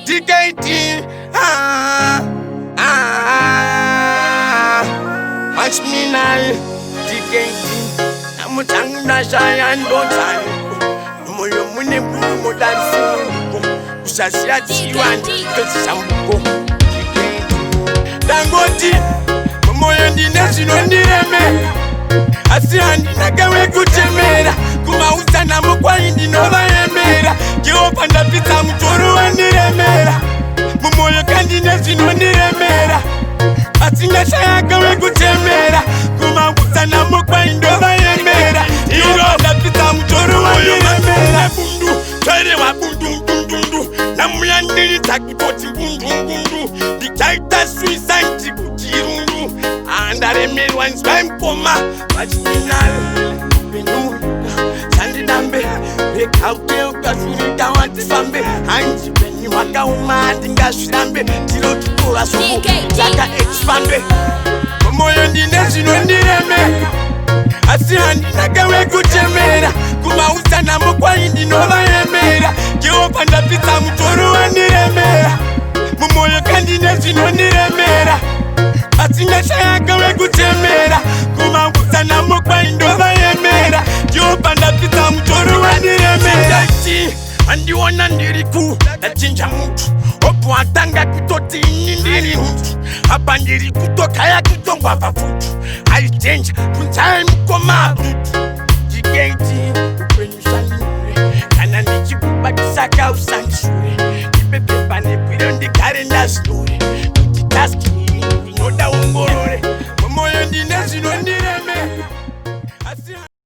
DKT. Watch me now, DKT. I'm a tongue that I and don't time. Moyo mune bulu mo dansi. Usasiya tiwan kesambo. Dangoti, moyo ndinesi no ndireme. Asiandi nagawe kutemera. Kuma usana mukwa indi no bayemera. Jehova ndapita mutoro wandiremera. Moyo kandi nesi no ndiremera. Asinga shayagawe kutemera. Kuma usana mukwa indi no bayemera. Jehova ndapita mutoro wandiremera. Bundu, tere wa bundu bundu. Namuyandiri takipoti bundu bundu. Dikaita suicide kutirundu. Andaremerwa nzvaimkoma vachiminal penyu sandidambe bekaute ukasurika watifambe hanji penyu wakauma handingasvirambe ndinotukura soku taka expande moyo ndine zvinondireme asi handinagawe kutemera kumausana mukwai ndinovayemera Jehova ndapitsa mutoro wandiremera mumoyo kandine zvinondiremera Asinga shayagawe kutemera Kumangusana mokwa indova yemera Jehova ndapita mutoro wandiremera Andiona ndiriku Nachinja mtu Opu atanga kutoti indiri mtu Hapa ndiri kutoka ya kutongwa vafutu Alichenja kunchae mkoma mtu DKT Upenyu sanure Kana ndichikubakisaka usanji